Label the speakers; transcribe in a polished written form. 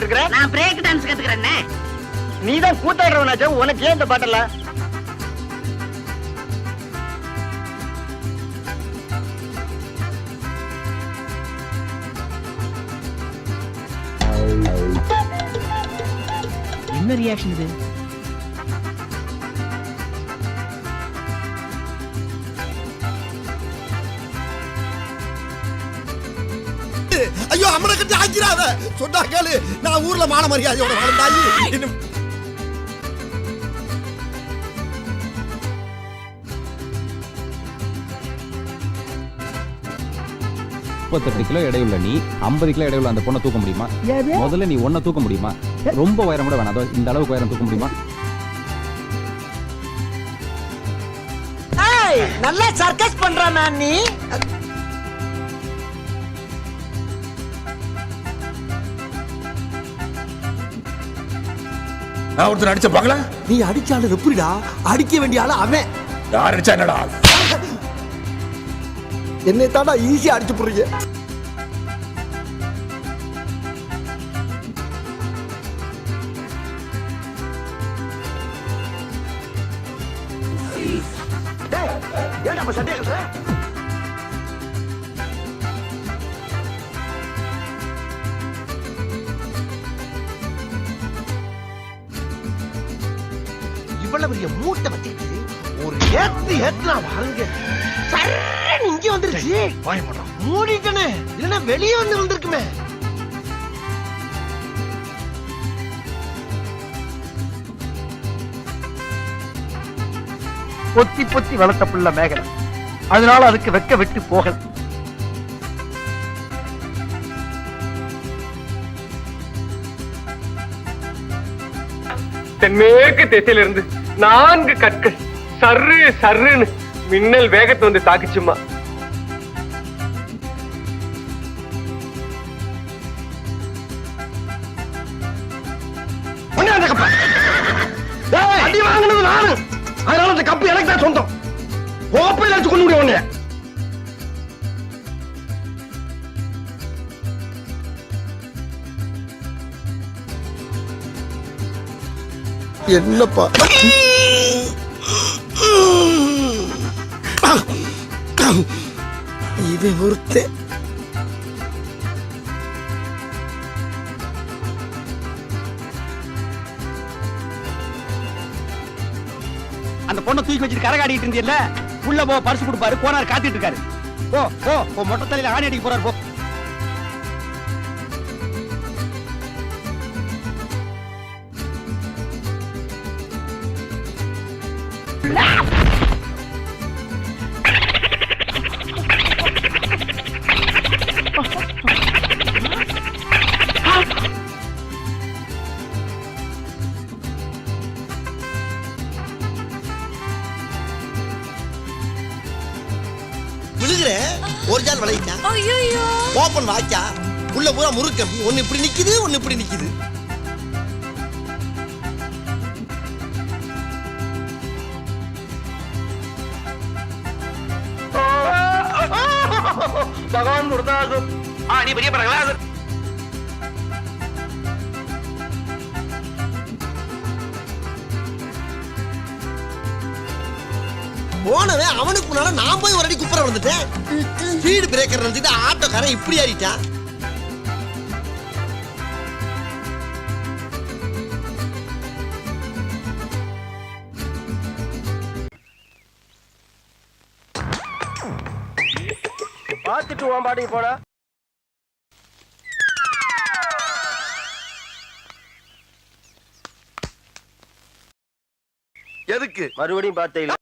Speaker 1: கத்துக்கிட்டு இருக்கிற?
Speaker 2: நான் பிரேக் டான்ஸ் கத்துக்கிறேன்னே.
Speaker 1: நீ தான் கூத்தாடுறவனாச்சே, உனக்கு ஏன் இந்த பாட்டெல்லாம்?
Speaker 3: என்ன ரியாக்ஷன் இது?
Speaker 4: ஐயோ அம்மனை கட்டி ஆக்கிறாத சொன்னா கேளு. நான் ஊர்ல மான மரியாதையோட வாழ்ந்தாயி.
Speaker 5: 38 கிலோ எடையுள்ள நீ 50 கிலோ எடையுள்ள அந்த பொண்ணை தூக்க முடியுமா? முதல்ல நீ ஒன்ன தூக்க முடியுமா? ரொம்ப உயரம் கூட வேணாம், இந்த அளவுக்கு உயரம் தூக்க முடியுமா?
Speaker 1: நல்லா சர்க்கஸ் பண்றான் நீ.
Speaker 4: நான் ஒருத்தர் அடிச்ச பாக்கல. நீ அடிச்சாலும் எப்படிடா? அடிக்க வேண்டிய ஆளு அவன். யார் அடிச்சா என்னடா? என்னை தாண்டா ஈஸியா அடிச்சு போடுறீங்க.
Speaker 1: ஏன்டா சட்டை கட்டுற?
Speaker 4: இவ்வளவு பெரிய மூட்டை வச்சுக்கிட்டு ஒரு ஏத்துனா வாருங்க. இங்க வந்துருச்சு. மூடிட்டனே, இல்லன்னா வெளியே வந்து வந்திருக்குமே.
Speaker 1: பொத்தி பொத்தி வளர்த்த புள்ள மேகலை, அதனால அதுக்கு வெக்க விட்டு போகல.
Speaker 6: தென்மேற்கு திசையிலிருந்து 4 கற்கள் சர்ரு சர்ருன்னு மின்னல் வேகத்தை வந்து தாக்குச்சுமா.
Speaker 1: அடி வாங்கினது நானு, அதனால அந்த கப்பு எனக்கு தான் சொந்தம். கோப்பையில் அடிச்சு கொண்டு முடியும்.
Speaker 4: என்னப்பா இது ஒருத்தே.
Speaker 1: அந்த பொண்ணை தூக்கி வச்சுட்டு கரகாடிட்டு இருந்தியல்ல, உள்ள போ, பரிசு கொடுப்பாரு, போனார் காத்துட்டு இருக்காரு. போ போ, மொட்டை தலையில ஆணி அடிக்க போறாரு. போ.
Speaker 4: விழுகிற ஒரு ஜான் விளையிச்சா. ஓப்பன் வாய்ச்சா உள்ள பூரா முறுக்கம். ஒன்னு இப்படி நிக்குது, ஒன்னு இப்படி நிக்குது.
Speaker 1: பகவான் முருதாசு. நீ பெரிய பிரகலாது.
Speaker 4: போனவன் அவனுக்கு முன்னால நான் போய் ஒரு அடி குப்புற வந்துட்டேன். ஸ்பீடு பிரேக்கர் நினைச்சிட்டு ஆட்டோக்காரன் இப்படி ஆடிட்டான்.
Speaker 1: பார்த்துட்டு உன் பாட்டுக்கு போனா.
Speaker 4: எதுக்கு
Speaker 1: மறுபடியும் பார்த்தே இல்ல.